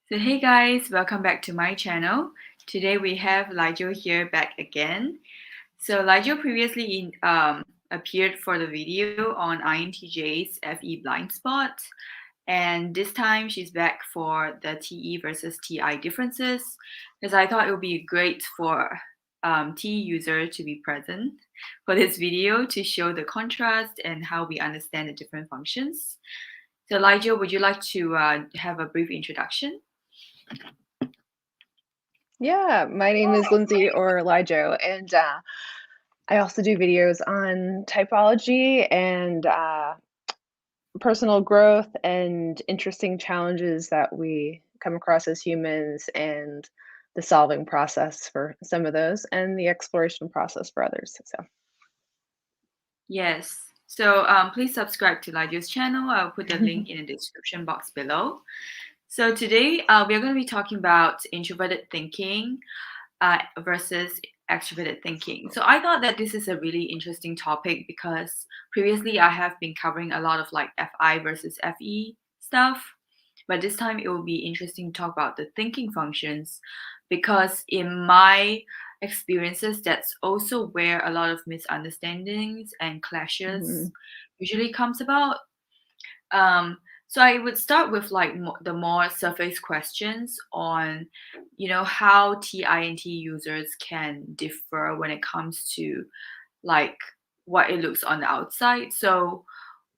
So hey guys, welcome back to my channel. Today we have Lijo here back again. So Lijo previously appeared for the video on INTJ's FE blind spot, and this time she's back for the TE versus TI differences because I thought it would be great for TE user to be present for this video to show the contrast and how we understand the different functions. So Lijo, would you like to have a brief introduction? Yeah, my name is Lindsay or Lijo, and I also do videos on typology and personal growth and interesting challenges that we come across as humans and the solving process for some of those and the exploration process for others. So, Yes. So please subscribe to Lijo's channel. I'll put the link in the description box below. So today we are going to be talking about introverted thinking versus extroverted thinking. So I thought that this is a really interesting topic because previously I have been covering a lot of like FI versus FE stuff, but this time it will be interesting to talk about the thinking functions because in my experiences, that's also where a lot of misunderstandings and clashes mhm. usually comes about. Um, so I would start with like the more surface questions on, how TINT users can differ when it comes to like what it looks on the outside. So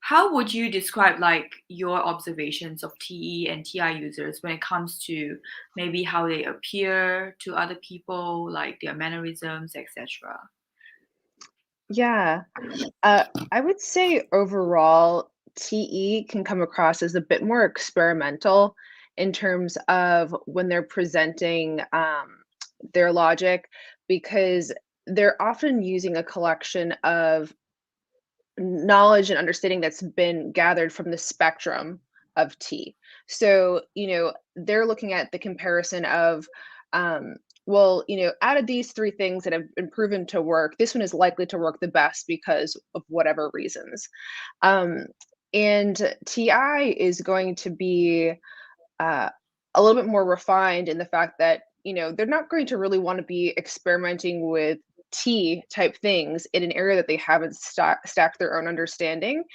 how would you describe like your observations of TE and TI users when it comes to maybe how they appear to other people, like their mannerisms, etc.? Yeah, I would say overall, TE can come across as a bit more experimental in terms of when they're presenting their logic, because they're often using a collection of knowledge and understanding that's been gathered from the spectrum of T. So, they're looking at the comparison of, well, out of these three things that have been proven to work, this one is likely to work the best because of whatever reasons. Um, and TI is going to be uh, a little bit more refined in the fact that they're not going to really want to be experimenting with T type things in an area that they haven't stacked their own understanding.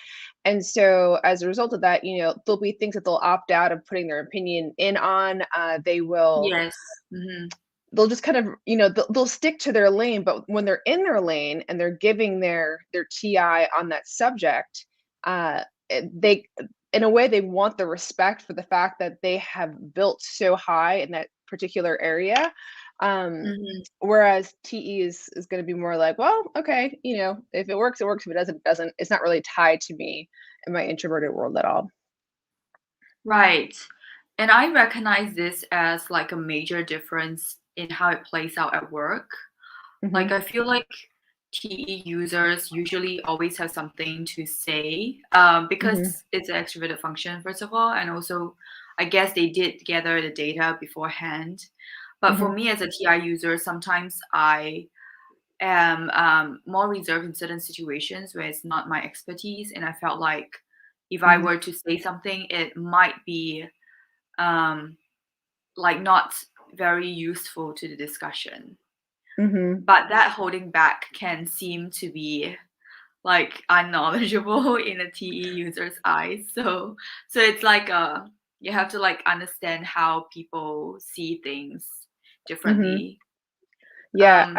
And so as a result of that, there'll be things that they'll opt out of putting their opinion in on. They will Yes. Hmm. they'll just kind of they'll stick to their lane, but when they're in their lane and they're giving their TI on that subject, they in a way they want the respect for the fact that they have built so high in that particular area. um Hmm. Whereas TE is going to be more like, well, okay, if it works it works, if it doesn't it doesn't. It's not really tied to me in my introverted world at all. Right. And I recognize this as like a major difference in how it plays out at work. Like, Hmm. I feel like TE users usually always have something to say Hmm. because it's an extroverted function, first of all. And also, I guess they did gather the data beforehand. But for Hmm. me as a TI user, sometimes I am more reserved in certain situations where it's not my expertise. And I felt like if I Hmm. were to say something, it might be um, like not very useful to the discussion. Hmm. But that holding back can seem to be like unknowledgeable in a TE user's eyes. So it's like you have to like understand how people see things Hmm. differently. Yeah, Um,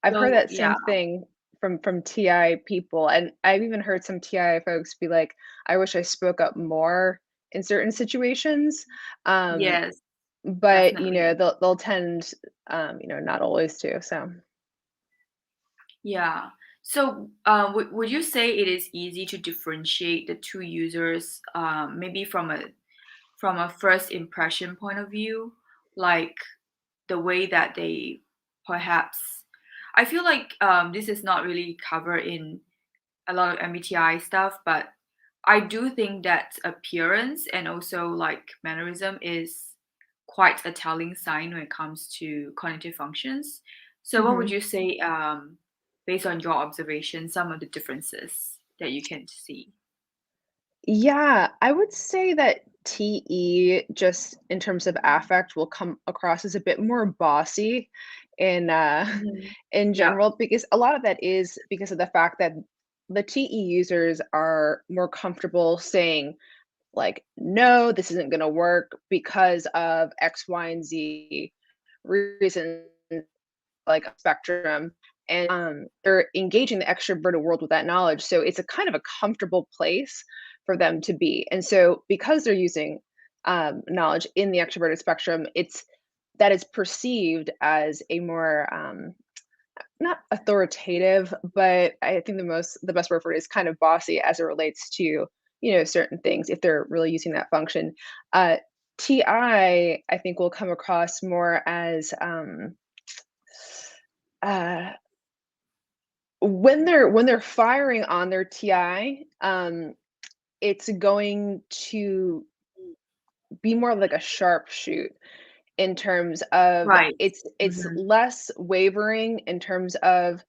I've heard so that yeah, same thing from TI people, and I've even heard some TI folks be like, "I wish I spoke up more in certain situations." Um, yes, but definitely. they'll tend, not always to. So Yeah. So, would you say it is easy to differentiate the two users, maybe from a first impression point of view, like the way that they perhaps? I feel like this is not really covered in a lot of MBTI stuff, but I do think that appearance and also like mannerism is quite a telling sign when it comes to cognitive functions. So, what would mhm. you say, based on your observation, some of the differences that you can see? Yeah, I would say that TE, just in terms of affect, will come across as a bit more bossy in Mhm. in Yep. general, because a lot of that is because of the fact that the TE users are more comfortable saying, like, no, this isn't going to work because of X, Y, and Z reasons, like a spectrum. And they're engaging the extroverted world with that knowledge. So it's a kind of a comfortable place for them to be. And so because they're using knowledge in the extroverted spectrum, it's that is perceived as a more not authoritative, but I think the best word for it is kind of bossy as it relates to, certain things if they're really using that function. Uh, TI think will come across more as uh, when they're firing on their TI, it's going to be more like a sharpshoot in terms of Right. it's Mhm. less wavering in terms of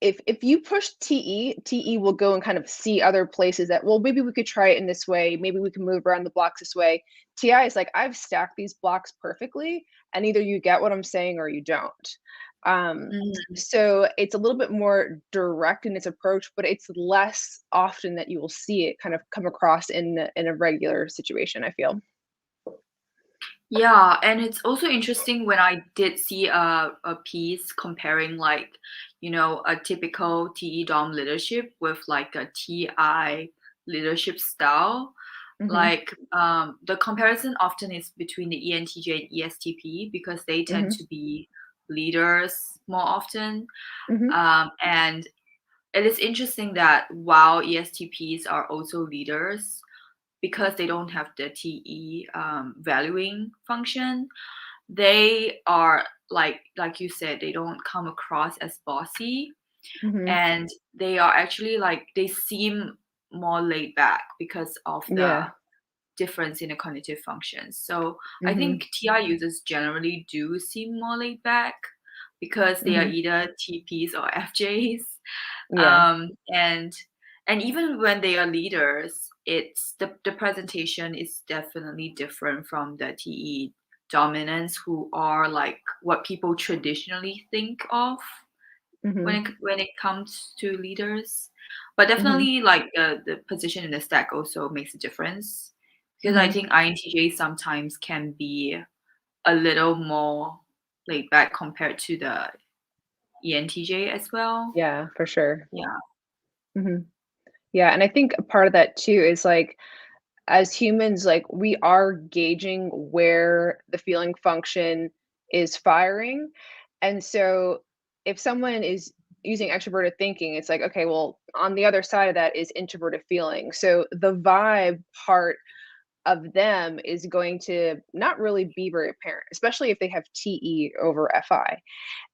if you push TE will go and kind of see other places that, well, maybe we could try it in this way, maybe we can move around the blocks this way. TI is like, I've stacked these blocks perfectly, and either you get what I'm saying or you don't. Mhm. So it's a little bit more direct in its approach, but it's less often that you will see it kind of come across in a regular situation, I feel. Yeah, and it's also interesting when I did see a piece comparing like, a typical TE Dom leadership with like a TI leadership style. Mhm. Like the comparison often is between the ENTJ and ESTP because they tend Mhm. to be leaders more often. Mhm. And it is interesting that while ESTPs are also leaders, because they don't have the TE valuing function, they are like you said, they don't come across as bossy, Mhm. and they are actually like they seem more laid back because of the Yeah. difference in the cognitive functions. So I Mhm. think TI users generally do seem more laid back because they are Mhm. either TPs or FJs. Yeah. And even when they are leaders, it's the presentation is definitely different from the TE dominants who are like what people traditionally think of Mhm. when it comes to leaders. But Mhm. definitely like the position in the stack also makes a difference because I Mhm. think INTJ sometimes can be a little more laid back compared to the ENTJ as well. Yeah, for sure. Yeah. Mhm. Yeah, and I think a part of that too is like as humans, like we are gauging where the feeling function is firing. And so if someone is using extroverted thinking, it's like, okay, well, on the other side of that is introverted feeling. So the vibe part of them is going to not really be very apparent, especially if they have TE over FI.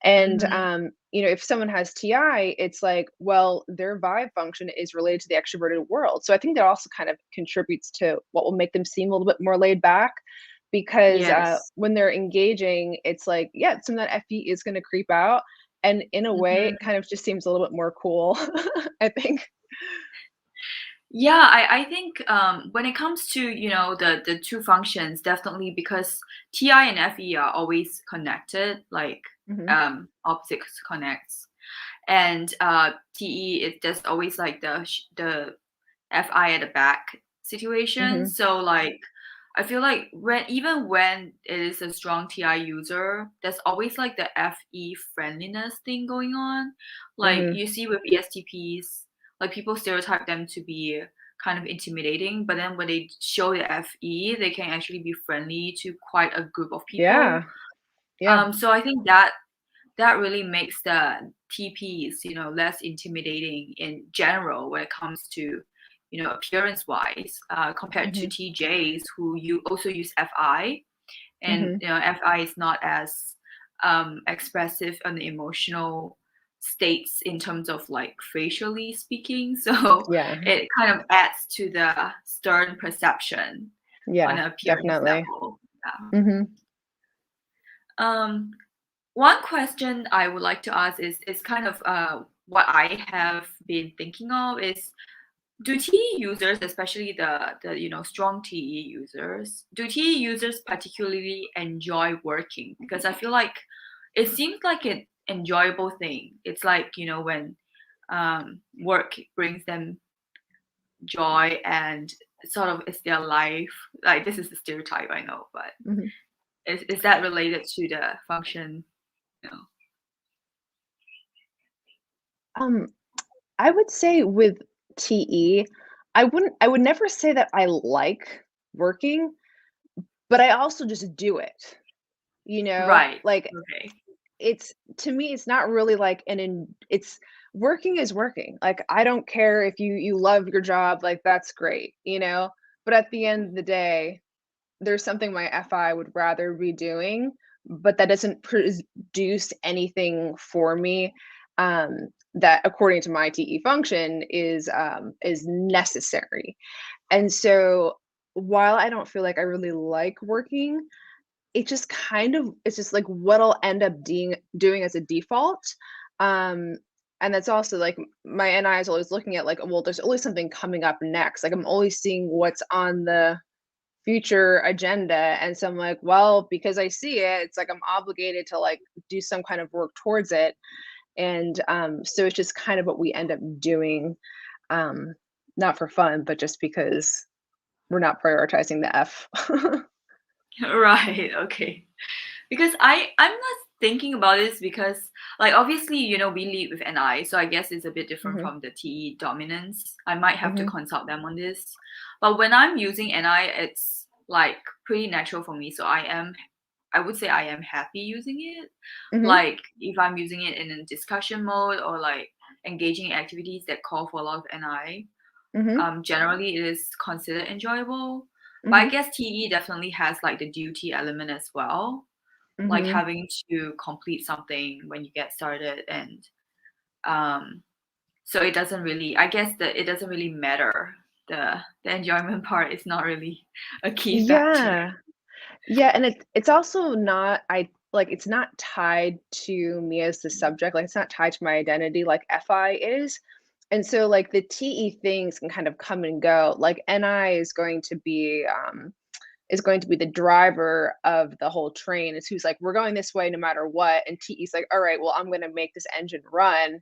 And Mhm. if someone has TI, it's like, well, their vibe function is related to the extroverted world. So I think that also kind of contributes to what will make them seem a little bit more laid back because Yes. when they're engaging, it's like, yeah, some of that FE is going to creep out. And in a way, it Mhm. kind of just seems a little bit more cool, I think. Yeah, I think when it comes to the two functions, definitely because TI and FE are always connected, like Hmm. opposites connects, and TE is there's always like the FI at the back situation. Hmm. So like I feel like when it is a strong TI user, there's always like the FE friendliness thing going on. Like Hmm. you see with ESTPs, like people stereotype them to be kind of intimidating, but then when they show the FE, they can actually be friendly to quite a group of people. Yeah. Yeah. So I think that really makes the TPs, less intimidating in general when it comes to, appearance wise, compared to Hmm. TJs who you also use FI, and Hmm. FI is not as expressive on the emotional states in terms of like facially speaking. So Yeah. it kind of adds to the stern perception on Yeah, an appearance definitely. level. Yeah. Hmm. Um, One question I would like to ask is kind of what I have been thinking of is do TE users, especially the strong TE users, do TE users particularly enjoy working? Because I feel like it seems like an enjoyable thing. It's like, when work brings them joy and sort of it's their life. Like this is the stereotype I know, but Mhm. is that related to the function? You know? Um, I would say with TE, I would never say that I like working, but I also just do it, you know? Right. Like, Okay. it's to me, it's not really like it's working is working. Like, I don't care if you love your job, like, that's great, you know? But at the end of the day, there's something my FI would rather be doing, but that doesn't produce anything for me, that according to my TE function is necessary. And so while I don't feel like I really like working, it's just like what I'll end up doing as a default. Um, and that's also like my NI is always looking at like, well, there's always something coming up next. Like I'm always seeing what's on the future agenda. And so I'm like, well, because I see it, it's like I'm obligated to like do some kind of work towards it. And so it's just kind of what we end up doing, um, not for fun, but just because we're not prioritizing the F. Right. Okay. Because I'm not thinking about this because like obviously we lead with NI, so I guess it's a bit different Hmm. from the TE dominance. I might have to Hmm. consult them on this. But when I'm using NI, it's like pretty natural for me. So I would say I am happy using it. Hmm. Like if I'm using it in a discussion mode or like engaging in activities that call for a lot of NI, Hmm. generally it is considered enjoyable. But I Hmm. guess TE definitely has like the duty element as well, like Hmm. having to complete something when you get started, and um so it doesn't really, I guess that it doesn't really matter. The enjoyment part is not really a key factor. Yeah. Yeah, and it's also not I like, it's not tied to me as the subject, like, it's not tied to my identity like FI is, and so, like, the TE things can kind of come and go, like, NI is going to be the driver of the whole train, it's who's like, "We're going this way no matter what," and TE's like, "Alright, well, I'm gonna make this engine run,"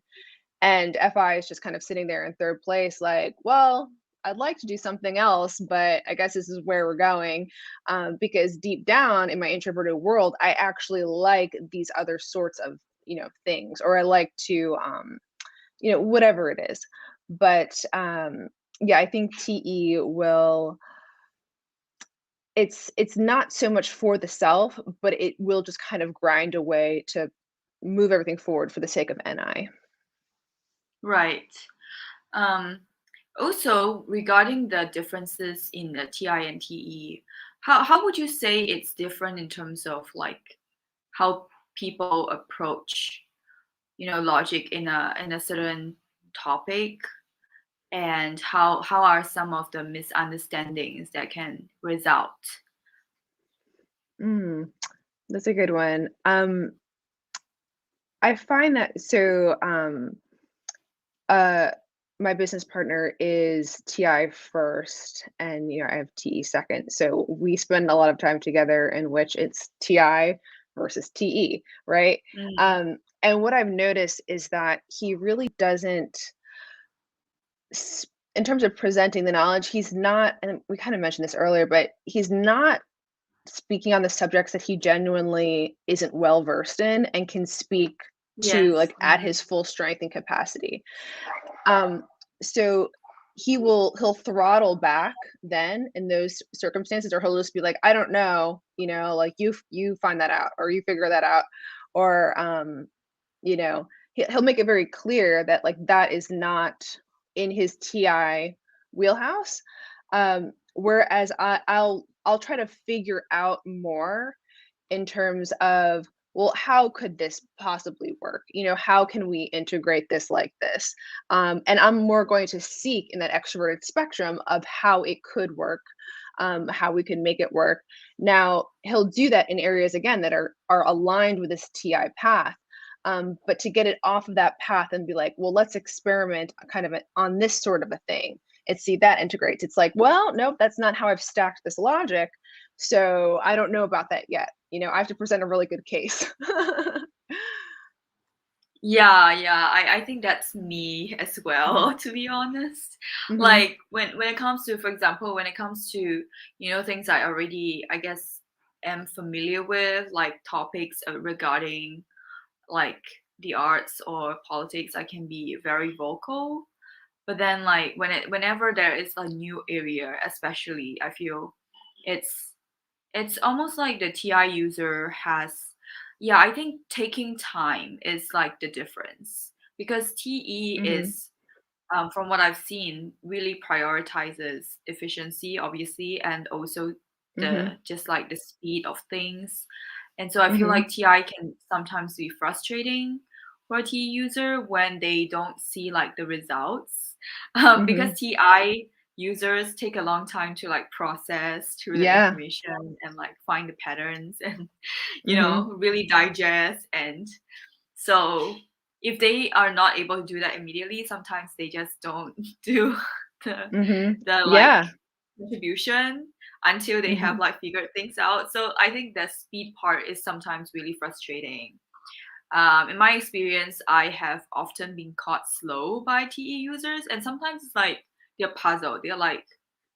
and FI is just kind of sitting there in 3rd place like, "Well, I'd like to do something else, but I guess this is where we're going." Because deep down in my introverted world, I actually like these other sorts of, things, or I like to, whatever it is. But, yeah, I think TE will it's not so much for the self, but it will just kind of grind away to move everything forward for the sake of NI. Right. um Also, regarding the differences in the TI and TE, how would you say it's different in terms of like how people approach logic in a certain topic, and how are some of the misunderstandings that can result? Mm, that's a good one. I find that uh, my business partner is TI first, and I have TE second. So we spend a lot of time together in which it's TI versus TE, right? Mm, And what I've noticed is that he really doesn't, in terms of presenting the knowledge, he's not, and we kind of mentioned this earlier, but he's not speaking on the subjects that he genuinely isn't well versed in and can speak to yes. like at his full strength and capacity. Um, so he'll throttle back then in those circumstances, or he'll just be like, I don't know, like you find that out or you figure that out. Or he'll make it very clear that like that is not in his TI wheelhouse. Whereas I'll try to figure out more in terms of, well, how could this possibly work? How can we integrate this like this? And I'm more going to seek in that extroverted spectrum of how it could work, how we can make it work. Now, he'll do that in areas again that are aligned with this TI path. But to get it off of that path and be like, well, let's experiment kind of on this sort of a thing. and see that integrates. It's like, well, nope, that's not how I've stacked this logic. So I don't know about that yet. I have to present a really good case. Yeah, yeah. I think that's me as Mhm. well, to be honest. Mhm. Like when it comes to, for example, when it comes to, things I already, I guess, am familiar with, like topics regarding like the arts or politics, I can be very vocal. But then like whenever there is a new area, especially, I feel it's it's almost like the TI user has, yeah, I think taking time is like the difference because TE Mhm. is, from what I've seen, really prioritizes efficiency, obviously, and also the Mhm. just like the speed of things. And so I feel Mhm. like TI can sometimes be frustrating for a TE user when they don't see like the results, because Mhm. TI users take a long time to like process through the Yeah. information and like find the patterns and Mhm. really digest. And so if they are not able to do that immediately, sometimes they just don't do the Mhm. like Yeah. contribution until they have Mhm. like figured things out. So I think the speed part is sometimes really frustrating. In my experience, I have often been caught slow by TE users, and sometimes it's like they're puzzled. They're like,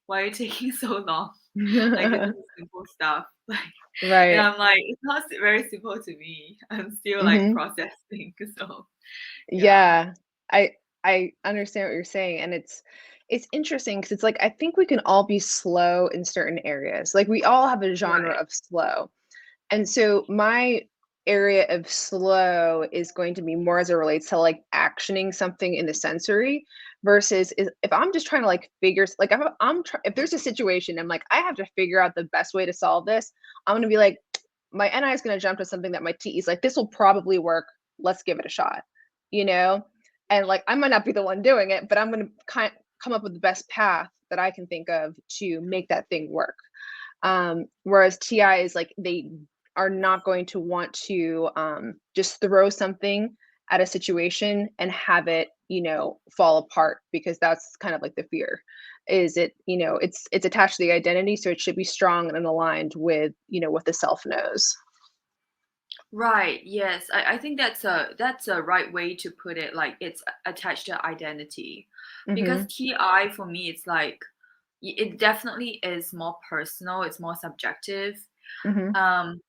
"Why are you taking so long? Like this is simple stuff." Like, and Right. I'm like, "It's not very simple to me. I'm still like Mhm. processing." So, yeah. Yeah. I I understand what you're saying, and it's interesting because it's like I think we can all be slow in certain areas. Like we all have a genre Right. of slow. And so my area of slow is going to be more as it relates to like actioning something in the sensory versus if I'm just trying to like like if there's a situation I'm like I have to figure out the best way to solve this, I'm going to be like my NI is going to jump to something that my TE is like this will probably work. Let's give it a shot. You know? And like I might not be the one doing it, but I'm going to come up with the best path that I can think of to make that thing work. Whereas TI is like they are not going to want to just throw something at a situation and have it, fall apart because that's kind of like the fear. Is it, it's attached to the identity, so it should be strong and aligned with, what the self knows. Right. Yes. I think that's a right way to put it. Like it's attached to identity. Because Mhm. TI for me it's like it definitely is more personal, it's more subjective. Mhm. Um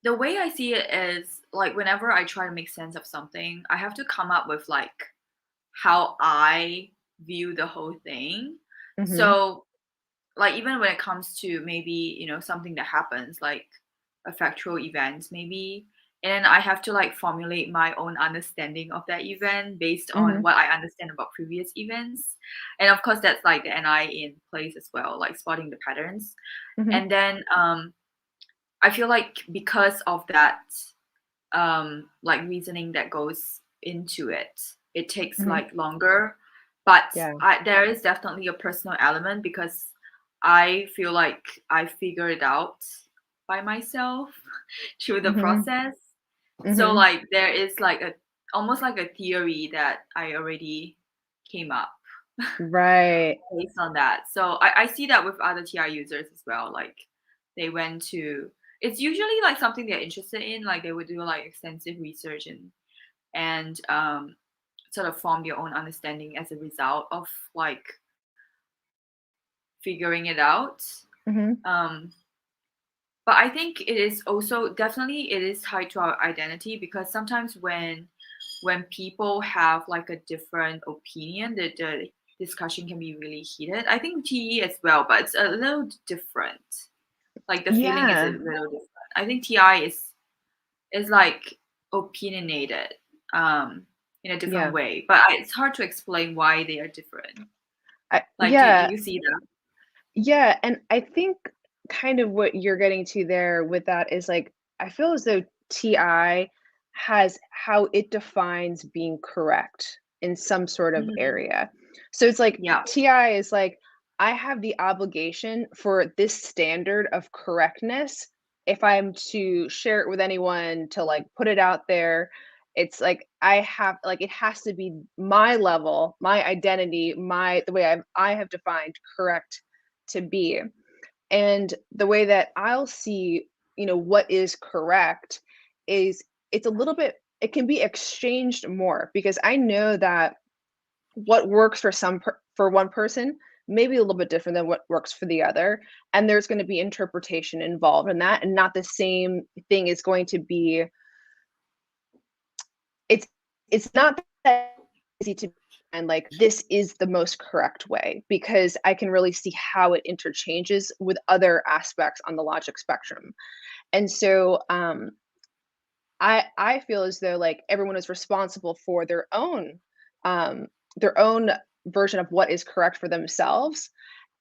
the way I see it is like whenever I try to make sense of something, I have to come up with like how I view the whole thing. Mhm. So like even when it comes to maybe something that happens like a factual event maybe, and I have to like formulate my own understanding of that event based on Mhm. what I understand about previous events. And of course that's like the NI in place as well, like spotting the patterns. Mhm. And then I feel like because of that like reasoning that goes into it, it takes Mhm. like longer. But Yeah. there is definitely a personal element because I feel like I figured it out by myself through the Mhm. process. So Mhm. like there is like a almost like a theory that I already came up Right. based on that. So I see that with other TI users as well. Like they went to, it's usually like something they're interested in. Like they would do like extensive research and sort of form their own understanding as a result of like figuring it out. Mhm. Um, but I think it is also definitely it is tied to our identity because sometimes when people have like a different opinion, the discussion can be really heated. I think TE as well, but it's a little different. Like the feeling is a Yeah. little different. I think TI is like opinionated in a different Yeah. way, but it's hard to explain why they are different. Like do Yeah. you see that? Yeah, and I think kind of what you're getting to there with that is like I feel as though TI has how it defines being correct in some sort of Mhm. area. So it's like Yeah. TI is like I have the obligation for this standard of correctness if I'm to share it with anyone to like put it out there. It's like it has to be my level, my identity, the way I have defined correct to be. And the way that I'll see, what is correct is it's a little bit it can be exchanged more because I know that what works for for one person may be a little bit different than what works for the other, and there's going to be interpretation involved in that, and not the same thing is going to be. It's not that easy to find like this is the most correct way because I can really see how it interchanges with other aspects on the logic spectrum. And so I feel as though like everyone is responsible for um their own version of what is correct for themselves.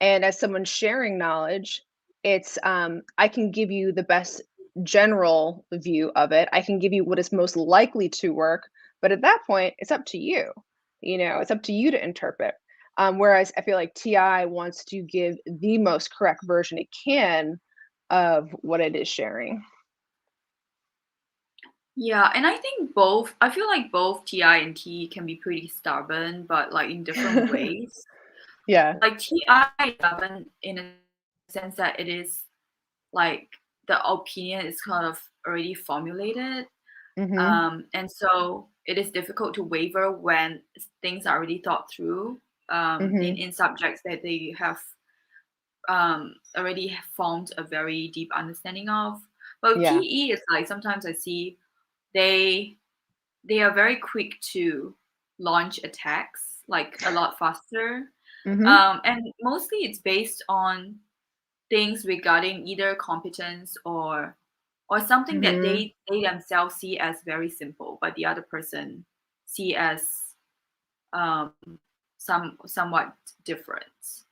And as someone sharing knowledge, it's I can give you the best general view of it. I can give you what is most likely to work, but at that point, it's up to you. It's up to you to interpret. Whereas I feel like TI wants to give the most correct version it can of what it is sharing. Yeah, and I feel like both TI and T can be pretty stubborn, but like in different ways. Yeah. Like TI is stubborn in a sense that it is like the opinion is kind of already formulated. Mhm. And so it is difficult to waver when things are already thought through Mhm. in subjects that they have already formed a very deep understanding of. But with Yeah. TE, it's like sometimes I see they they are very quick to launch attacks, like a lot faster. Mhm. And mostly it's based on things regarding either competence or something that Mhm. they themselves see as very simple, but the other person see as um, somewhat different.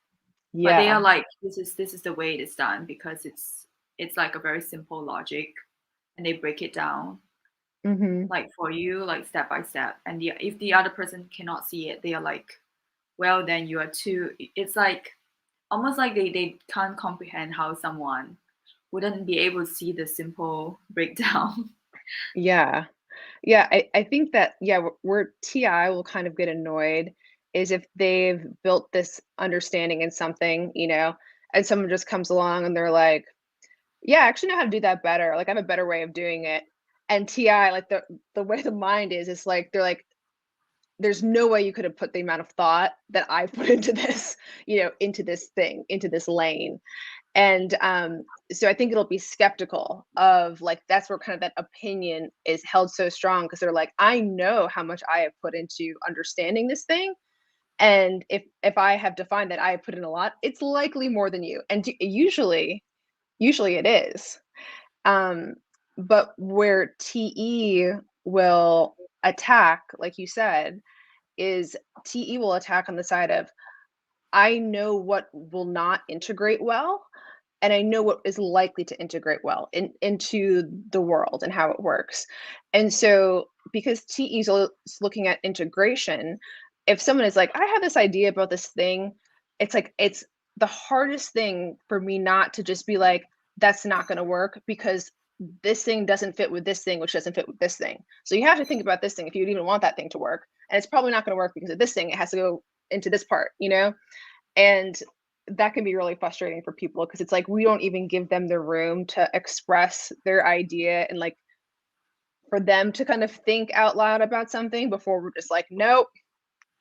But they are Yeah. like, this is the way it is done because it's like a very simple logic, and they break it down Mhm. like for you, like step by step. And if the other person cannot see it, they are like, well, then you are too. It's like almost like they can't comprehend how someone wouldn't be able to see the simple breakdown. Yeah. Yeah, I think that where TI will kind of get annoyed is if they've built this understanding in something, and someone just comes along and they're like, "Yeah, I actually know how to do that better. Like I have a better way of doing it." And TI, like the way the mind is like they're like, "There's no way you could have put the amount of thought that I put into this, into this thing, into this lane." And so I think it'll be skeptical of like that's where kind of that opinion is held so strong because they're like, I know how much I have put into understanding this thing. And if I have defined that I have put in a lot, it's likely more than you. And usually it is. Um, but where TE will attack, like you said, is TE will attack on the side of I know what will not integrate well, and I know what is likely to integrate well into the world and how it works. And so, because TE is looking at integration, if someone is like, I have this idea about this thing, it's like, it's the hardest thing for me not to just be like, that's not going to work because this thing doesn't fit with this thing, which doesn't fit with this thing. So you have to think about this thing if you even want that thing to work. And it's probably not going to work because of this thing. It has to go into this part. And that can be really frustrating for people because it's like we don't even give them the room to express their idea and like for them to kind of think out loud about something before we're just like, nope,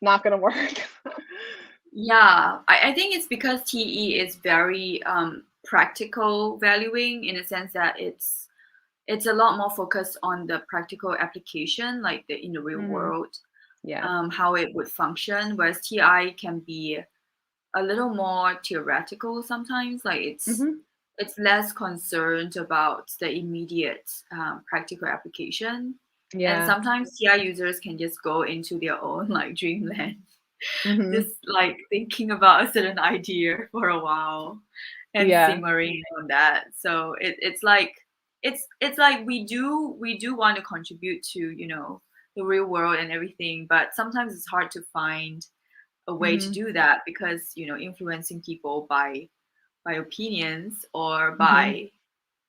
not gonna work. Yeah, I think it's because TE is very practical valuing in the sense that it's a lot more focused on the practical application, like in the real Hmm. world, Yeah. how it would function. Whereas TI can be a little more theoretical sometimes. Like Hmm. it's less concerned about the immediate practical application. And Yeah. sometimes TI users can just go into their own like dreamland, Hmm. just like thinking about a certain idea for a while and Yeah. simmering on that. So it's like it's like we do want to contribute to the real world and everything, but sometimes it's hard to find a way to Hmm. do that because influencing people by opinions or Hmm. by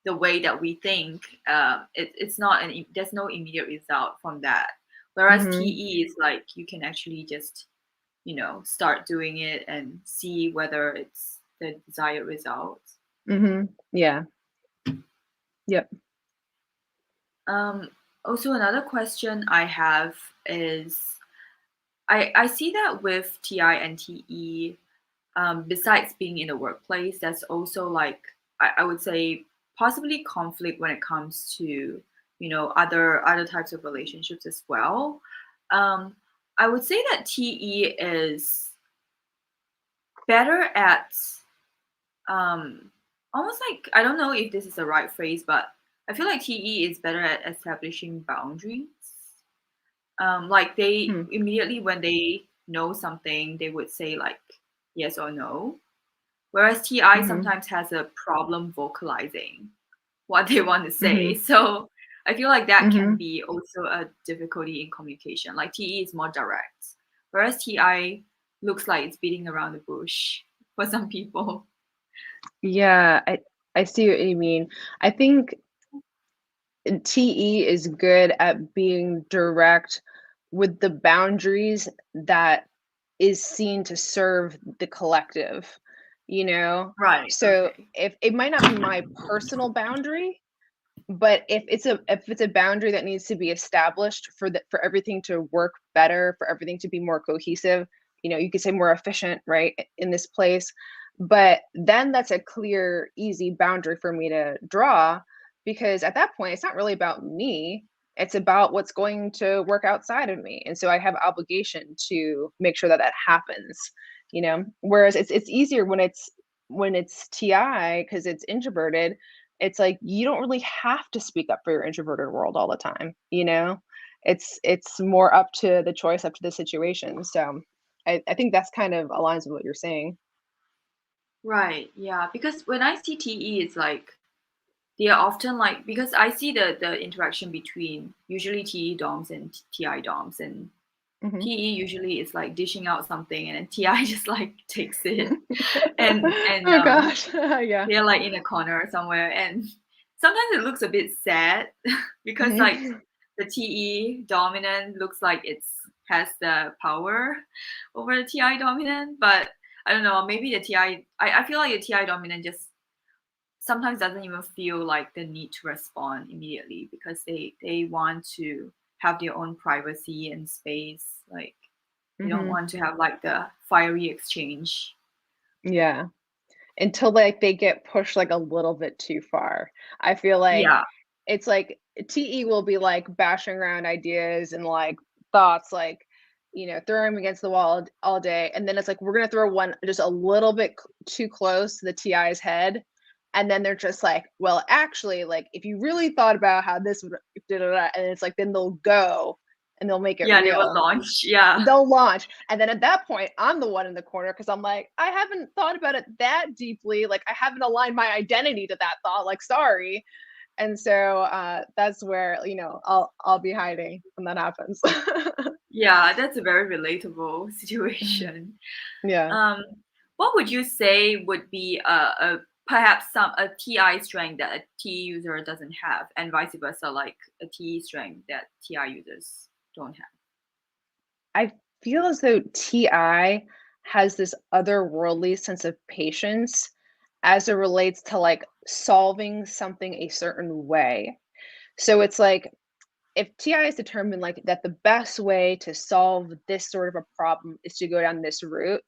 the way that we think, it's not there's no immediate result from that. Whereas Mhm. TE is like you can actually just start doing it and see whether it's the desired result. Mhm. Yeah. Yep. Um, Also, another question I have is I see that with TI and TE, besides being in the workplace, there's also like I would say possibly conflict when it comes to other types of relationships as well. Um, I would say that TE is better at um, almost like I don't know if this is the right phrase, but I feel like TE is better at establishing boundaries. Like they Hmm. immediately when they know something, they would say like yes or no. Whereas TI Mhm. sometimes has a problem vocalizing what they want to say. Mhm. So I feel like that can Mhm. be also a difficulty in communication. Like TE is more direct, whereas TI looks like it's beating around the bush for some people. Yeah, I see what you mean. I think TE is good at being direct with the boundaries that is seen to serve the collective, you know? Right. So Okay. if it might not be my personal boundary, but if it's a boundary that needs to be established for everything to work better, for everything to be more cohesive, you could say more efficient, right, in this place. But then that's a clear, easy boundary for me to draw because at that point, it's not really about me. It's about what's going to work outside of me. And so I have obligation to make sure that that happens. Whereas it's easier when it's TI because it's introverted. It's like you don't really have to speak up for your introverted world all the time. It's more up to the choice, up to the situation. So I think that's kind of aligns with what you're saying. Right. Yeah. Because when I see TE, it's like they are often like because I see the interaction between usually TE DOMs and TI DOMs, and Mhm. TE usually is like dishing out something, and then TI just like takes it, and Oh gosh. Yeah. they're like in a corner somewhere, and sometimes it looks a bit sad because like Mhm. the TE dominant looks like it's has the power over the TI dominant, but I don't know, maybe the I feel like the TI dominant just sometimes doesn't even feel like the need to respond immediately because they want to have their own privacy and space. Like they don't Mhm. want to have like the fiery exchange. Yeah. Until, like, they get pushed, like, a little bit too far. I feel like Yeah, it's like TE will be, like, bashing around ideas and, like, thoughts, like, throw them against the wall all day, and then it's like, we're gonna throw one just a little bit c too close to the TI's head, and then they're just like, "Well, actually, like, if you really thought about how this would da da da," and it's like, then they'll go, and they'll make it yeah, they will real. launch. Yeah, They'll launch, and then at that point, I'm the one in the corner because 'cause I'm like, "I haven't thought about it that deeply, like, I haven't aligned my identity to that thought, like, sorry." And so, that's where, I'll be hiding when that happens. yeah, that's a very relatable situation. Yeah. Um, what would you say would be a perhaps some a TI strength that a T user doesn't have, and vice versa, like a T strength that TI users don't have? I feel as though TI has this otherworldly sense of patience as it relates to, like, solving something a certain way. So it's like if TI is determined like that the best way to solve this sort of a problem is to go down this route,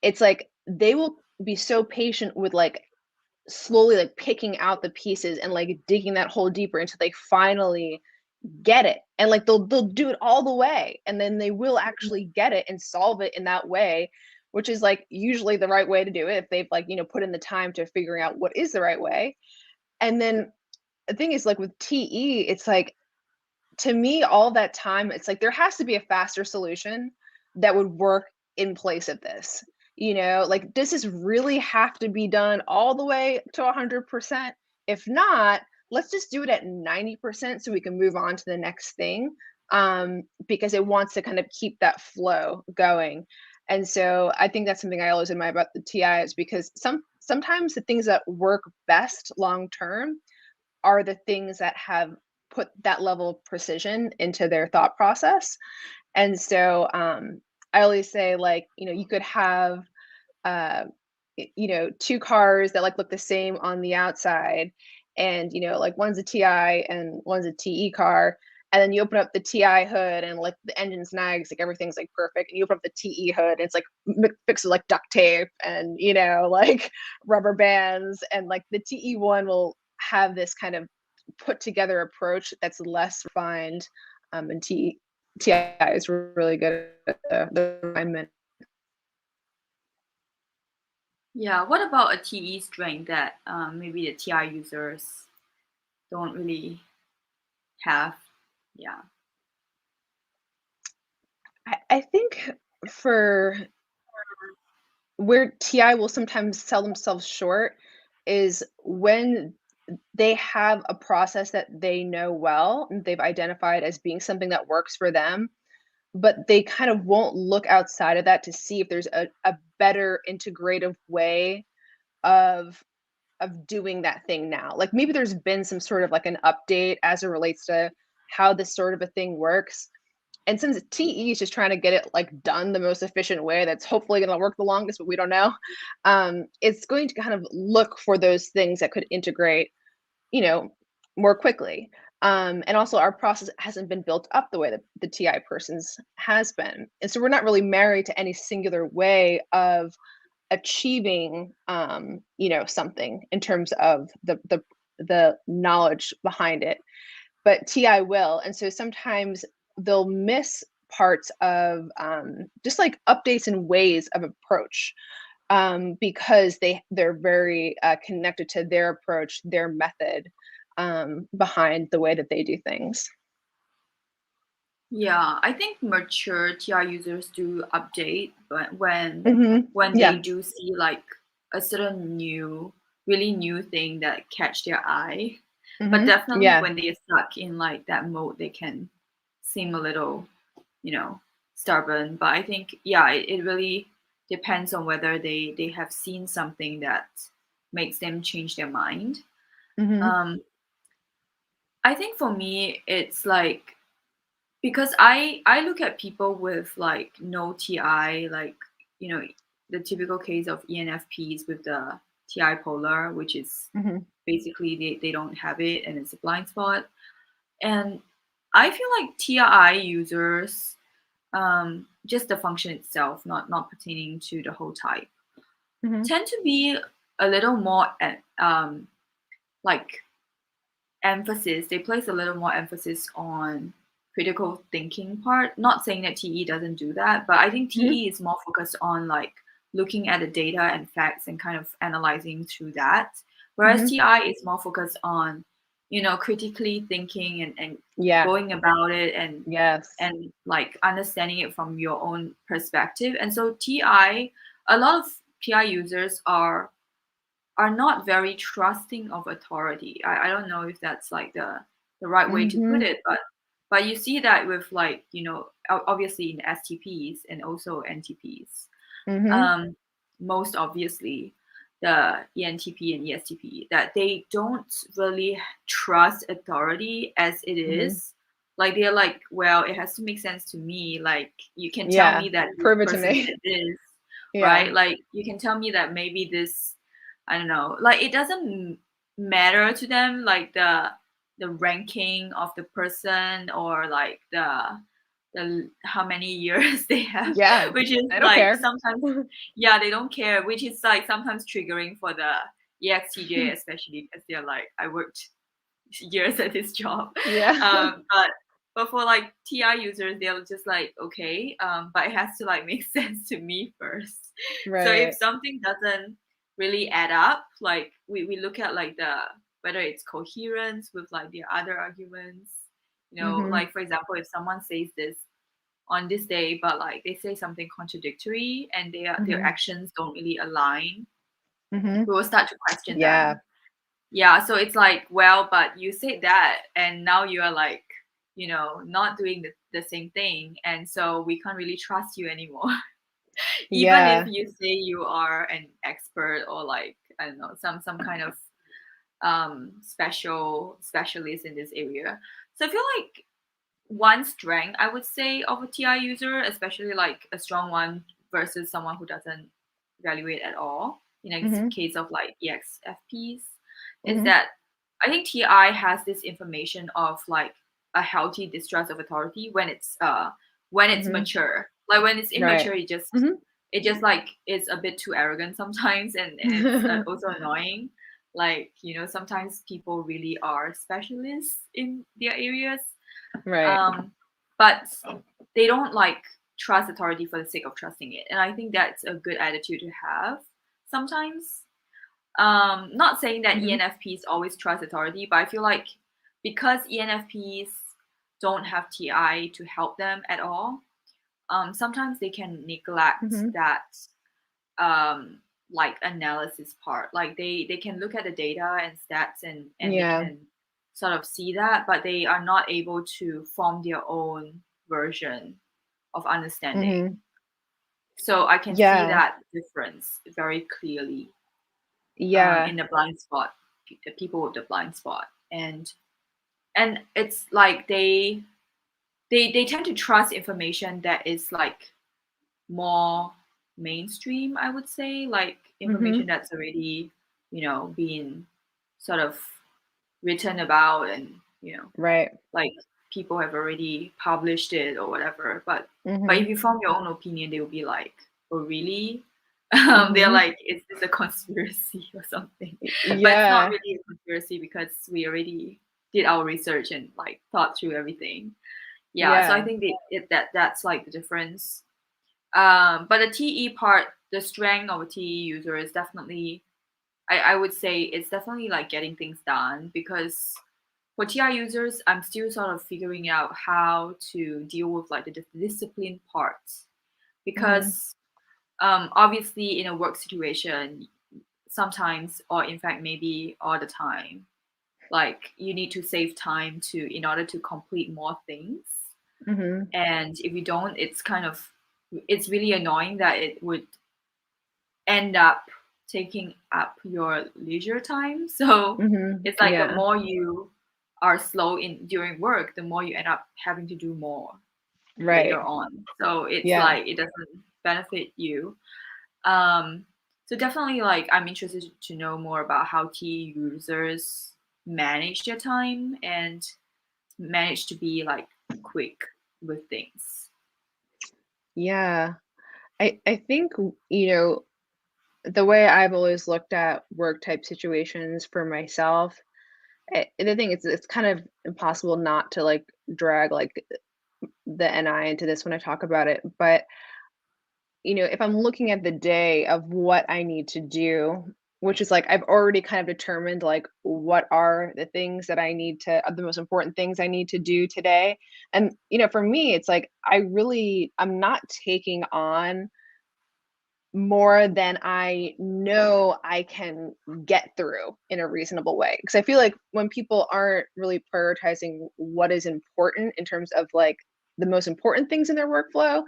it's like they will be so patient with like slowly like picking out the pieces and like digging that hole deeper until they finally get it. And like they'll do it all the way and then they will actually get it and solve it in that way, which is like usually the right way to do it if they've like, put in the time to figuring out what is the right way. And then the thing is like with TE, it's like to me, all that time, it's like there has to be a faster solution that would work in place of this. Like does this really have to be done all the way to 100%? If not, let's just do it at 90% so we can move on to the next thing. Because it wants to kind of keep that flow going. And so I think that's something I always admire about the TIs because sometimes the things that work best long term are the things that have put that level of precision into their thought process. And so I always say, like, you could have uh, two cars that like look the same on the outside, and like one's a TI and one's a TE car. And then you open up the TI hood and like the engine's nice, like everything's like perfect. And you open up the TE hood and it's like fixed with like duct tape and like rubber bands. And like the TE one will have this kind of put together approach that's less refined. And TI is really good at the refinement. Yeah, what about a TE strength that maybe the TI users don't really have? Yeah. I think for where TI will sometimes sell themselves short is when they have a process that they know well and they've identified as being something that works for them, but they kind of won't look outside of that to see if there's a better integrative way of doing that thing now. Like maybe there's been some sort of like an update as it relates to how this sort of a thing works, and since TE is just trying to get it like done the most efficient way that's hopefully going to work the longest, but we don't know, it's going to kind of look for those things that could integrate, you know, more quickly. And also, our process hasn't been built up the way that the TI person's has been, and so we're not really married to any singular way of achieving, something in terms of the knowledge behind it, but TI will. And so sometimes they'll miss parts of just like updates and ways of approach, because they're very connected to their approach, their method, behind the way that they do things. Yeah, I think mature TI users do update, but when they Yeah. do see like a certain really new thing that catch their eye, but definitely Yeah. when they are stuck in like that mode, they can seem a little, you know, stubborn. But I think yeah, it really depends on whether they have seen something that makes them change their mind. hmm Um, I think for me, it's like because I look at people with like no TI, like you know the typical case of ENFPs with the TI polar, which is hmm basically they don't have it and it's a blind spot. And I feel like TI users, just the function itself, not pertaining to the whole type, hmm tend to be a little more like emphasis. They place a little more emphasis on critical thinking part. Not saying that TE doesn't do that, but I think hmm TE is more focused on like looking at the data and facts and kind of analyzing through that. Whereas hmm TI is more focused on, critically thinking and Yeah. going about it Yes. and like understanding it from your own perspective. And so a lot of TI users are not very trusting of authority. I don't know if that's like the right way to put hmm it, but you see that with like, obviously in STPs and also NTPs. hmm Um, Most obviously the ENTP and ESTP, that they don't really trust authority as it hmm is. Like they're like, well, it has to make sense to me. Like you can tell Yeah. me that this Prove it to person me. said this, Yeah. right? Like you can tell me that maybe this, I don't know, like it doesn't matter to them like the ranking of the person or like the how many years they have, Yeah. which is I don't like care. sometimes yeah, they don't care, which is like sometimes triggering for the EXTJ, especially because they're like, I worked years at this job. Yeah. But for like TI users, they'll just like, okay, but it has to like make sense to me first. So if Right. something doesn't really add up, like we look at like whether it's coherence with like the other arguments, Mhm. like for example, if someone says this on this day, but like they say something contradictory and their Mhm. actions don't really align, Mhm. we will start to question Yeah. them. Yeah, so it's like, well, but you said that, and now you are like, not doing the same thing, and so we can't really trust you anymore. Even if Yeah. you say you are an expert or like I don't know some kind of specialist in this area. So I feel like one strength I would say of a TI user, especially like a strong one versus someone who doesn't evaluate at all, in a Mhm. case of like EXFPs, is Mhm. that I think TI has this information of like a healthy distrust of authority when it's Mhm. mature. Like when it's Right. immature, Mhm. it just like is a bit too arrogant sometimes, and it's also annoying. Like sometimes people really are specialists in their areas, Right. um, but they don't like trust authority for the sake of trusting it, and I think that's a good attitude to have sometimes. Not saying that Mhm. ENFPs always trust authority, but I feel like because ENFPs don't have TI to help them at all, sometimes they can neglect Mhm. that um, like analysis part. Like they can look at the data and stats and they Yeah. can sort of see that, but they are not able to form their own version of understanding. Mhm. So I can see Yeah. that difference very clearly Yeah. in the blind spot, the people with the blind spot, and it's like they tend to trust information that is like more mainstream, I would say, like information Mhm. that's already, being sort of written about and, Right. like people have already published it or whatever. But if Mhm. you form your own opinion, they will be like, oh really? They're Mhm. like, is this a conspiracy or something? But it's not Yeah. really a conspiracy because we already did our research and like thought through everything. Yeah, so I Yeah. think that's like the difference. But the TE part, the strength of a TE user is definitely, I would say it's definitely like getting things done because for TI users, I'm still sort of figuring out how to deal with like the discipline parts Mhm. because obviously in a work situation, sometimes or in fact maybe all the time, like you need to save time to in order to complete more things. Mhm. And if you don't, it's really annoying that it would end up taking up your leisure time. So Mhm. it's like the Yeah. more you are slow in during work, the more you end up having to do more later Right. on. So it's Yeah. like it doesn't benefit you. Um, so definitely like I'm interested to know more about how T users manage their time and manage to be like quick with things. Yeah. I think, the way I've always looked at work type situations for myself, the thing is it's kind of impossible not to like drag like the NI into this when I talk about it. But if I'm looking at the day of what I need to do, which is like I've already kind of determined like what are the things that I need to are the most important things I need to do today. And for me, it's like I'm not taking on more than I know I can get through in a reasonable way. Because I feel like when people aren't really prioritizing what is important in terms of like the most important things in their workflow,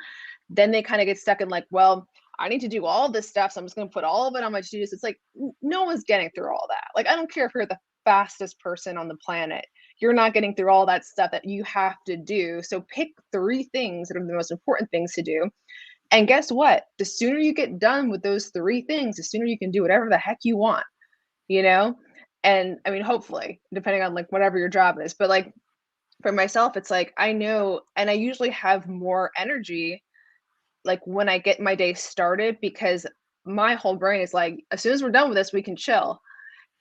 then they kind of get stuck in like, well, I need to do all this stuff, so I'm just going to put all of it on my to-do list. It's like no one's getting through all that. Like I don't care if you're the fastest person on the planet. You're not getting through all that stuff that you have to do. So pick 3 things that are the most important things to do, and guess what? The sooner you get done with those 3 things, the sooner you can do whatever the heck you want, you know? And I mean, hopefully, depending on like whatever your job is. But like for myself, it's like I know, and I usually have more energy like when I get my day started because my whole brain is like, as soon as we're done with this, we can chill.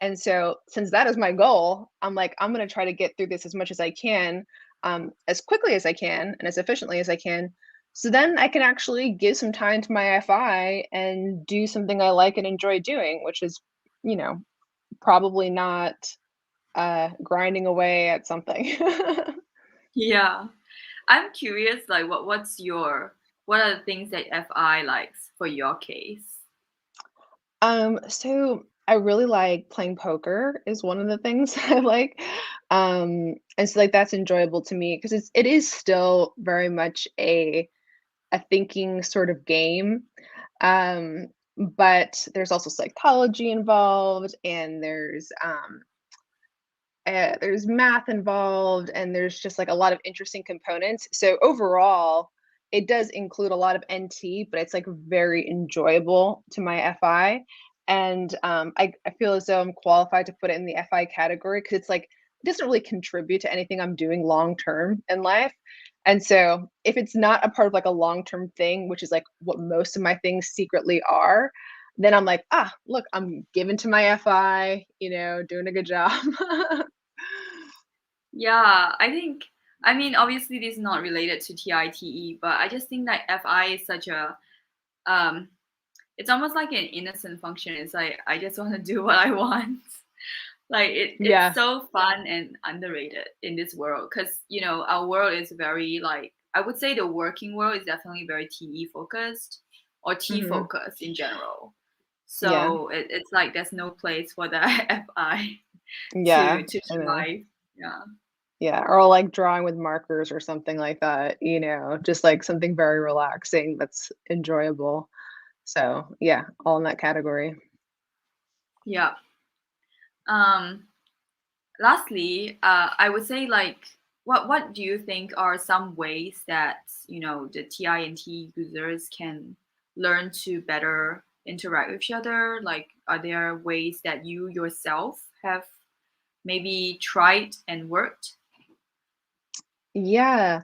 And so, since that is my goal, I'm like, I'm going to try to get through this as much as I can, as quickly as I can, and as efficiently as I can. So then I can actually give some time to my FI and do something I like and enjoy doing, which is, you know, probably not grinding away at something. Yeah. I'm curious, like, what are the things that FI likes for your case? So I really like playing poker is one of the things I like. And so like that's enjoyable to me because it is still very much a a thinking sort of game. Um, but there's also psychology involved, and there's math involved, and there's just like a lot of interesting components. So overall, it does include a lot of NT, but it's like very enjoyable to my FI. And I feel as though I'm qualified to put it in the FI category because it's like it doesn't really contribute to anything I'm doing long term in life. And so if it's not a part of like a long term thing, which is like what most of my things secretly are, then I'm like, ah, look, I'm giving to my FI, doing a good job. Yeah, I mean, obviously this is not related to TITE, but I just think that FI is such a um it's almost like an innocent function. It's like I just want to do what I want. Like it's Yeah. so fun and underrated in this world because our world is very like I would say the working world is definitely very TE focused or T Mhm. focused in general. Yeah. So it's like there's no place for the FI Yeah, to I know. thrive. Yeah. Yeah, or like drawing with markers or something like that, just like something very relaxing that's enjoyable. So, yeah, all in that category. Yeah. Um, Lastly, I would say like what do you think are some ways that the TI and T users can learn to better interact with each other? Like, are there ways that you yourself have maybe tried and worked? Yeah.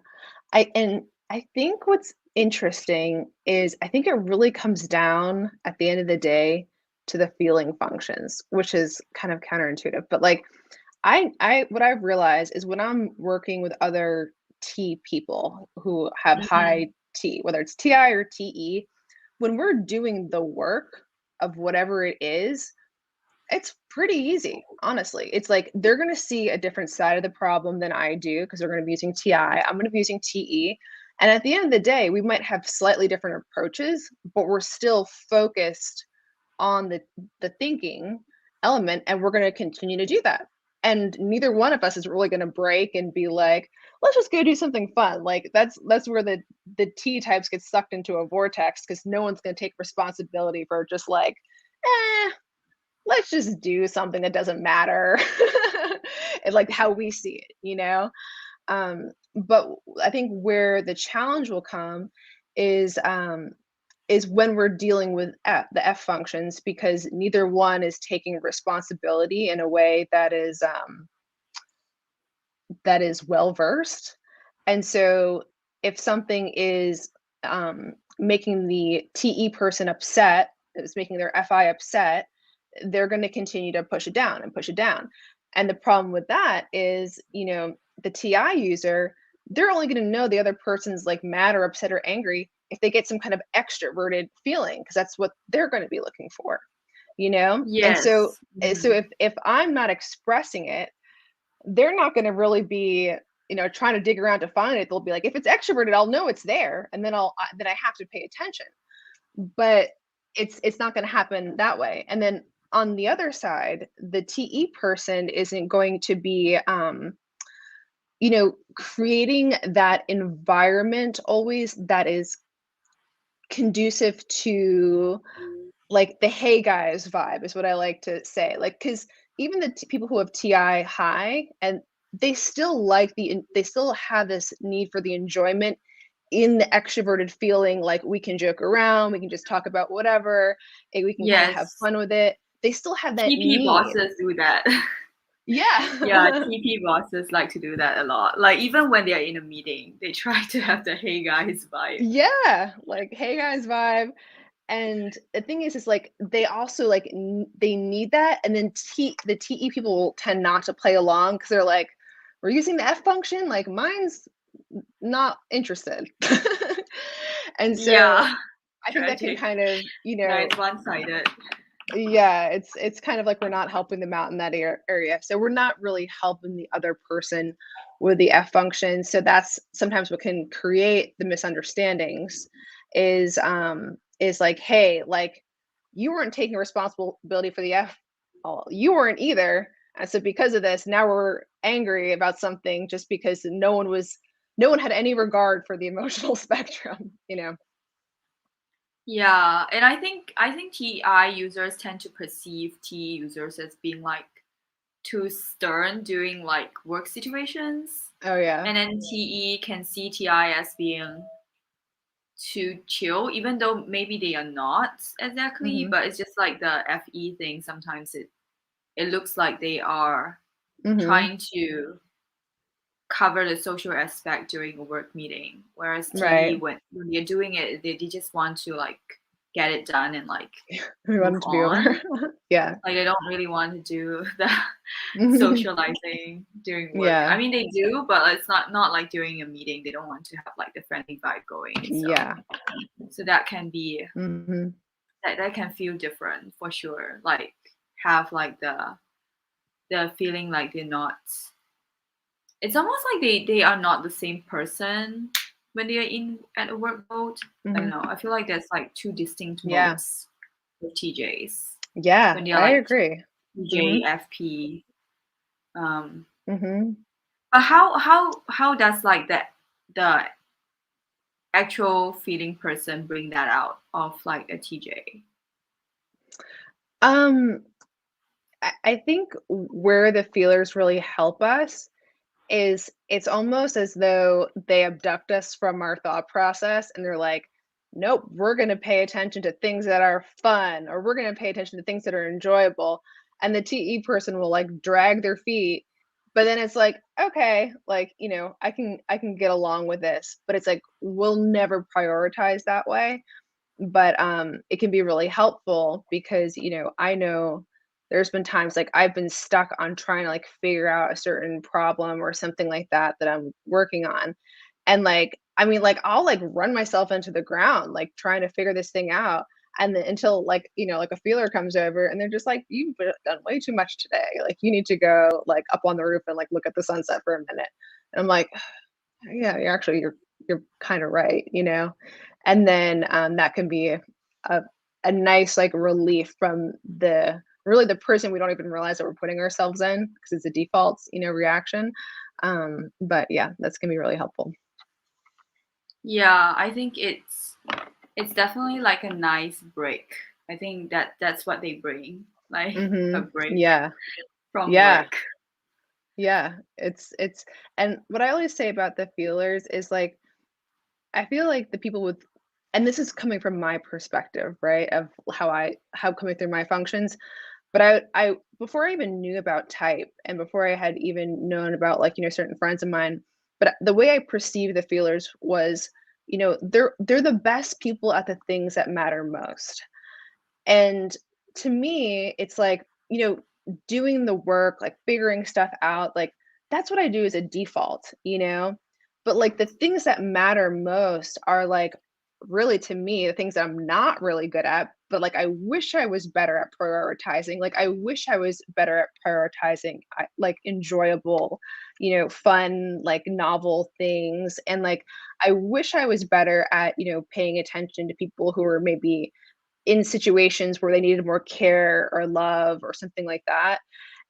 I think what's interesting is I think it really comes down at the end of the day to the feeling functions, which is kind of counterintuitive. But like I what I've realized is when I'm working with other T people who have Mhm. high T, whether it's TI or TE, when we're doing the work of whatever it is, it's pretty easy, honestly. It's like they're going to see a different side of the problem than I do because they're going to be using TI. I'm going to be using TE. And at the end of the day, we might have slightly different approaches, but we're still focused on the thinking element, and we're going to continue to do that. And neither one of us is really going to break and be like, let's just go do something fun. Like that's where the T types get sucked into a vortex because no one's going to take responsibility for just like, eh, let's just do something that doesn't matter. And like how we see it. But I think where the challenge will come is um is when we're dealing with the F functions because neither one is taking responsibility in a way that is well versed. And so if something is making the TE person upset, is making their FI upset, they're going to continue to push it down and push it down. And the problem with that is, the TI user, they're only going to know the other person's like mad or upset or angry if they get some kind of extroverted feeling because that's what they're going to be looking for. And so Yes. so Mhm. if I'm not expressing it, they're not going to really be trying to dig around to find it. They'll be like, if it's extroverted, I'll know it's there, and then I have to pay attention. But it's not going to happen that way. And then on the other side, the TE person isn't going to be creating that environment always that is conducive to like the "Hey guys" vibe is what I like to say. Like, because even the people who have TI high and they still have this need for the enjoyment in the extroverted feeling, like we can joke around, we can just talk about whatever, and we can kind of have Yes. fun with it. They still have that TP need. bosses do that. Yeah, Yeah. TP bosses like to do that a lot. Like even when they're in a meeting, they try to have the hey guys vibe. Yeah, like "Hey guys" vibe. And the thing is like they also like they need that, and then the TE people will tend not to play along because they're like, we're using the F function, like mine's not interested. And so Yeah, I think that can tragic. kind of, Yeah, it's one-sided. yeah, it's kind of like we're not helping them out in that area. So we're not really helping the other person with the F function. So that's sometimes what can create the misunderstandings is like, hey, like you weren't taking responsibility for the F. Oh, you weren't either. And so because of this, now we're angry about something just because no one was no one had any regard for the emotional spectrum, you know? Yeah, and I think TI users tend to perceive TE users as being like too stern during like work situations, Oh, yeah. and then TE can see TI as being too chill, even though maybe they are not exactly, Mhm. but it's just like the FE thing. Sometimes it looks like they are Mhm. trying to cover the social aspect during a work meeting, whereas TE Right. when they're doing it, they just want to like get it done and like We want move it to be over. on. Yeah. Like they don't really want to do the Mhm. socializing during work. I Yeah. mean, they do, but it's not like during a meeting. They don't want to have like the friendly vibe going. Yeah. So that can be Mhm. that can feel different for sure. Like have like the feeling like they're not. It's almost like they are not the same person when they are in at a work mode. I don't Mhm. know. I feel like there's like two distinct Yeah. modes with TJs Yeah, when they are I like agree. TJ, Mhm. FP. Um, Mhm. but how does like the actual feeling person bring that out of like a TJ? Um, I think where the feelers really help us is it's almost as though they abduct us from our thought process and they're like, nope, we're going to pay attention to things that are fun or we're going to pay attention to things that are enjoyable. And the TE person will like drag their feet. But then it's like, okay, like, I can get along with this, but it's like we'll never prioritize that way. But it can be really helpful because I know there's been times like I've been stuck on trying to like figure out a certain problem or something like that that I'm working on, and like I mean like I'll like run myself into the ground like trying to figure this thing out, and then until like like a feeler comes over and they're just like, you've done way too much today, like you need to go like up on the roof and like look at the sunset for a minute. And I'm like, yeah, you're kind of right, and then that can be a nice like relief from the really the prison we don't even realize that we're putting ourselves in because it's a default reaction. But yeah, that's gonna be really helpful. Yeah, I think it's definitely like a nice break. I think that's what they bring, like a break Yeah. from Yeah. work. Yeah. It's and what I always say about the feelers is like I feel like the people with, and this is coming from my perspective, right, of how coming through my functions. But I before I even knew about type and before I had even known about like, certain friends of mine, but the way I perceived the feelers was, they're the best people at the things that matter most. And to me, it's like, doing the work, like figuring stuff out, like that's what I do as a default. But like the things that matter most are like really to me the things that I'm not really good at, but like I wish I was better at prioritizing. Like I wish I was better at prioritizing like enjoyable, fun, like novel things. And like I wish I was better at, paying attention to people who are maybe in situations where they needed more care or love or something like that.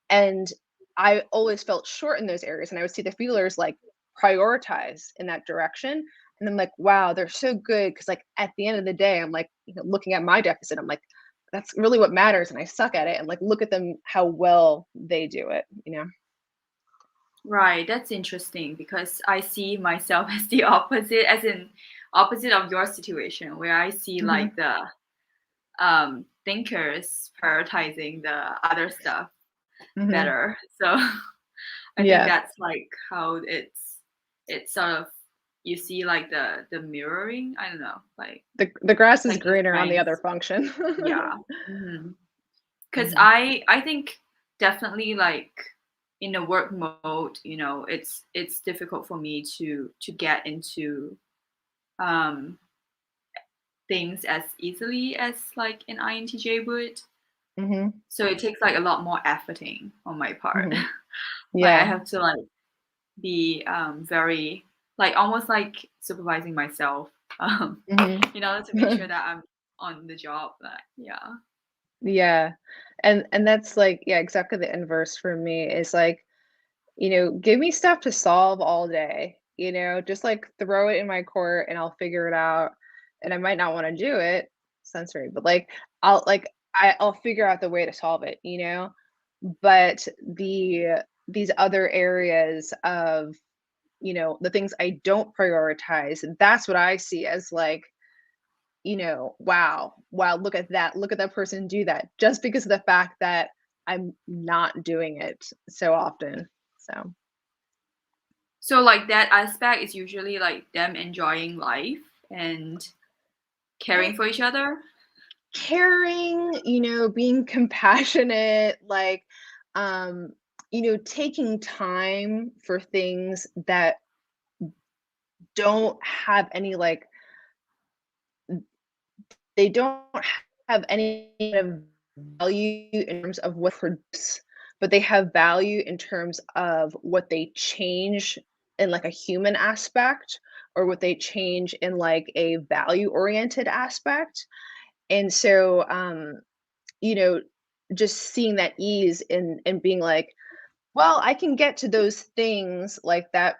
And I always felt short in those areas and I would see the feelers like prioritize in that direction. And I'm like, wow, they're so good. Cause like at the end of the day, I'm like, looking at my deficit, I'm like, that's really what matters. And I suck at it. And like, look at them, how well they do it. Right, that's interesting because I see myself as the opposite, as in opposite of your situation, where I see Hmm. like the thinkers prioritizing the other stuff Hmm. better. So I think Yeah. that's like how it's sort of you see like the mirroring. I don't know, The grass is like the greener on the other strengths. function. Yeah. Mm-hmm. Because Hmm. I think definitely like in a work mode, it's difficult for me to get into um things as easily as like an INTJ would. Hmm. So it takes like a lot more efforting on my part. Hmm. Like I Yeah. have to like be very like almost like supervising myself Hmm. in order to make sure that I'm on the job. That yeah. Yeah. And that's like, yeah, exactly the inverse for me is like, give me stuff to solve all day, just like throw it in my court and I'll figure it out. And I might not want to do it, sensory, but I'll figure out the way to solve it. But these other areas of, the things I don't prioritize, that's what I see as like, wow, wow, look at that. Look at that person do that just because of the fact that I'm not doing it so often. So, So like that aspect is usually like them enjoying life and eh, caring for each other. caring, being compassionate, like, um, taking time for things that don't have any like they don't have any kind of value in terms of what produce, but they have value in terms of what they change in like a human aspect or what they change in like a value oriented aspect. And so you know, just seeing that ease in being like, well, I can get to those things like that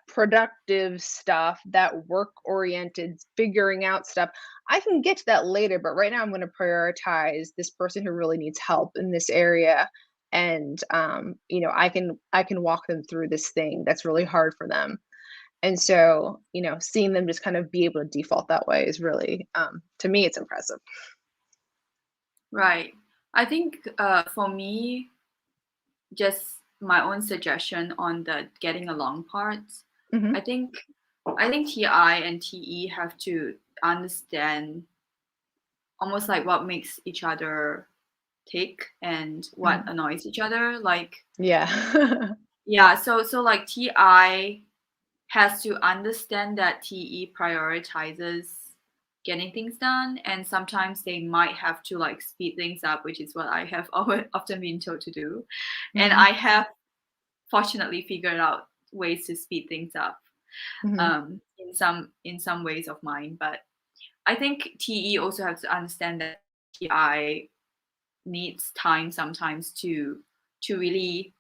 productive stuff, that work-oriented figuring out stuff. I can get to that later, but right now I'm gonna prioritize this person who really needs help in this area. And I can walk them through this thing that's really hard for them. And so, seeing them just kind of be able to default that way is really, to me, it's impressive. Right. I think for me, just my own suggestion on the getting along part. I Hmm. think I think TI and TE have to understand almost like what makes each other tick and what Hmm. annoys each other. Like Yeah. yeah, so like TI has to understand that TE prioritizes getting things done, and sometimes they might have to like speed things up, which is what I have often been told to do. And Hmm. I have fortunately figured out ways to speed things up Hmm. in some ways of mine. But I think TE also has to understand that TI needs time sometimes to really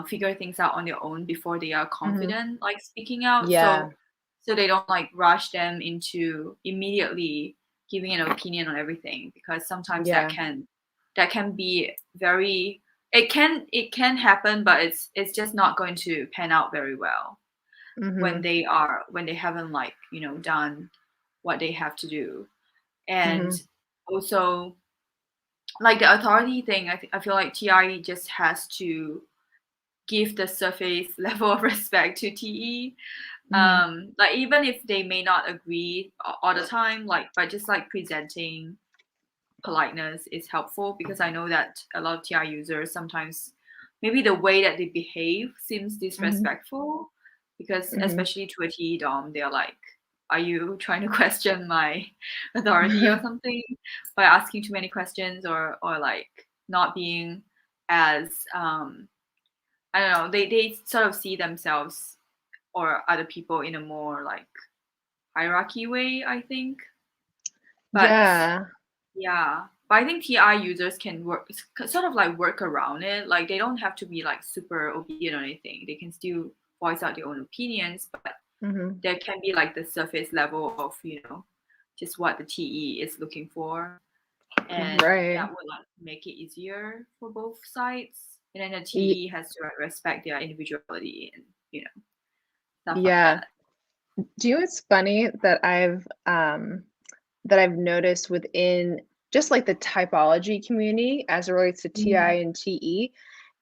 figure things out on their own before they are Hmm. confident like speaking out. Yeah. So they don't like rush them into immediately giving an opinion on everything, because sometimes Yeah. that can be very, it can happen, but it's just not going to pan out very well Hmm. when they haven't like done what they have to do. And Hmm. also like the authority thing, I feel like TI just has to give the surface level of respect to TE. Hmm. Like even if they may not agree all the time, like but just like presenting politeness is helpful, because I know that a lot of TI users sometimes maybe the way that they behave seems Hmm. disrespectful, because Hmm. especially to a TE dom, they're like, are you trying to question my authority or something by asking too many questions, or like not being as I don't know, they sort of see themselves or other people in a more like hierarchy way, I think. But Yeah. yeah, but I think TI users can sort of like work around it. Like they don't have to be like super obedient or anything. They can still voice out their own opinions, but Mhm. there can be like the surface level of just what the TE is looking for, and Right. that would like make it easier for both sides. And then the Y TE has to like, respect their individuality and stuff like yeah. that. Do you know what's funny that I've noticed within just like the typology community as it relates to TI Mhm. and TE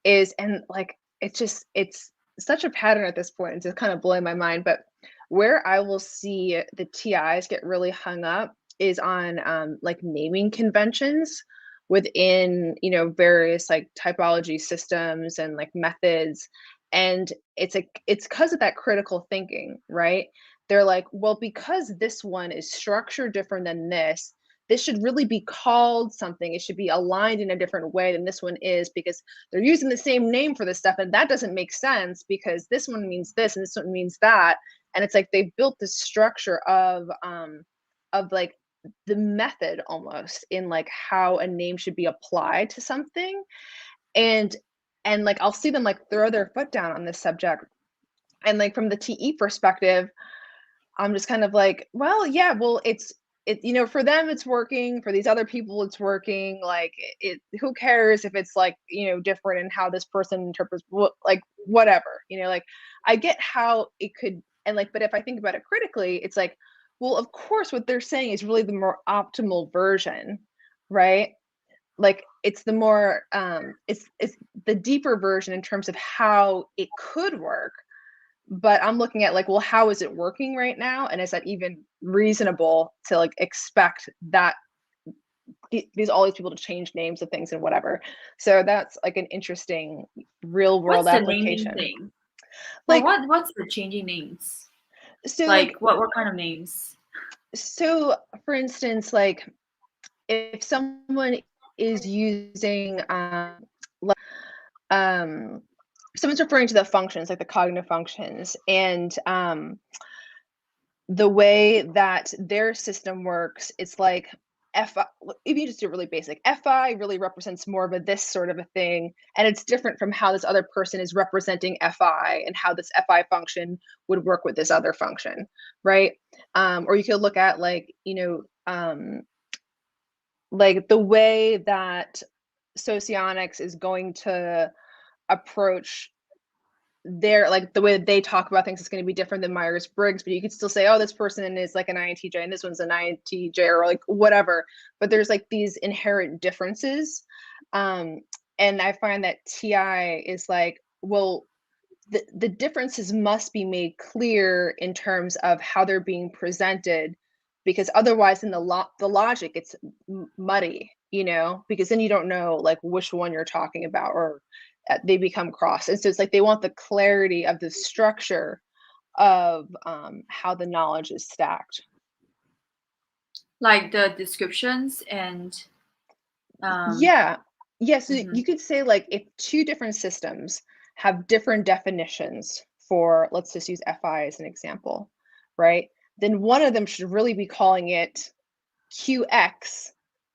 is, and like it's such a pattern at this point, it's just kind of blowing my mind, but where I will see the TIs get really hung up is on like naming conventions within, various like typology systems and like methods. And it's because of that critical thinking, right? They're like, well, because this one is structured different than this should really be called something. It should be aligned in a different way than this one is, because they're using the same name for this stuff. And that doesn't make sense because this one means this and this one means that. And it's like they've built this structure of like the method almost in like how a name should be applied to something. And like I'll see them like throw their foot down on this subject And like from the TE perspective, I'm just kind of like, well, yeah, well, for them it's working, for these other people it's working. Like who cares if it's like, different in how this person interprets like whatever, like I get how it could, and like, but if I think about it critically, it's like, well, of course what they're saying is really the more optimal version, right? Like it's the more it's the deeper version in terms of how it could work. But I'm looking at like, well, how is it working right now? And is that even reasonable to like expect that all these people to change names of things and whatever? So that's like an interesting real world What's the naming application. thing? Well, Like, what's the changing names? so like, Like what kind of names? so for instance, like if someone is using um someone's referring to the functions, like the cognitive functions, and the way that their system works, it's like FI, if you just do really basic, FI really represents more of a this sort of a thing, and it's different from how this other person is representing FI and how this FI function would work with this other function, right? Or you could look at like the way that socionics is going to approach like the way that they talk about things is going to be different than Myers-Briggs, but you could still say, oh, this person is like an INTJ and this one's an INTJ, or like whatever. But there's like these inherent differences. And I find that TI is like, well, the differences must be made clear in terms of how they're being presented, because otherwise in the logic it's muddy, because then you don't know like which one you're talking about, or they become cross. And so it's like they want the clarity of the structure of how the knowledge is stacked. Like the descriptions and Yeah. So mhm. you could say like if two different systems have different definitions for, let's just use FI as an example, right? Then one of them should really be calling it QX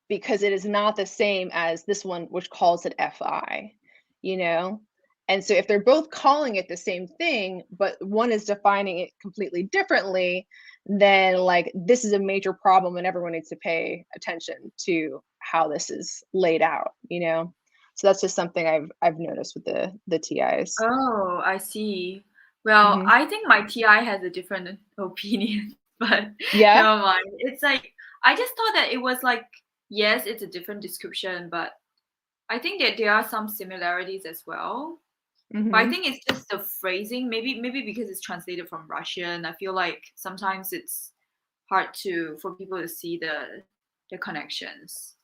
because it is not the same as this one, which calls it FI, you know? And so if they're both calling it the same thing, but one is defining it completely differently, then like this is a major problem and everyone needs to pay attention to how this is laid out, So that's just something I've noticed with the TIs. Oh, I see. Well, Hmm. I think my TI has a different opinion, but Yeah. never mind. It's like I just thought that it was like yes, it's a different description, but I think that there are some similarities as well. But I Hmm. think it's just the phrasing. Maybe because it's translated from Russian, I feel like sometimes it's hard for people to see the connections.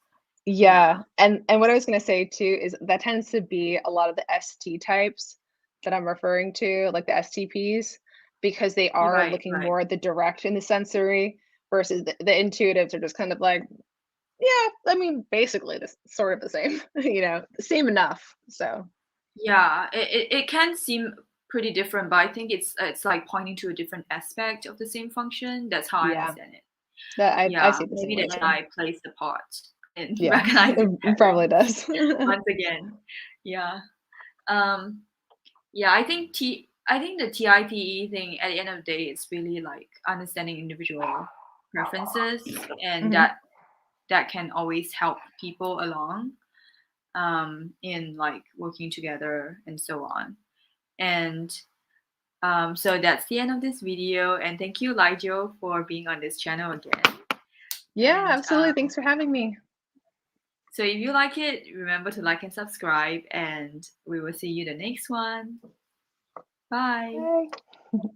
Yeah. Yeah, and what I was gonna say too is that tends to be a lot of the ST types that I'm referring to, like the STPs, because they are Right, looking right. more at the direct and the sensory versus the intuitives are just kind of like, yeah, I mean, basically this sort of the same, same enough. So Yeah, it can seem pretty different, but I think it's like pointing to a different aspect of the same function. That's how I yeah, understand it. that I Yeah, see it the same maybe way the too. AI plays the part in Yeah, recognizing it probably patterns does. once again. Yeah. Um, yeah, I think the TITE thing at the end of the day is really like understanding individual preferences, and Hmm. that can always help people along in like working together and so on. And so that's the end of this video. And thank you, Lijo, for being on this channel again. Yeah, And absolutely. Thanks for having me. so if you like it, remember to like and subscribe. And we will see you the next one. Bye. Bye.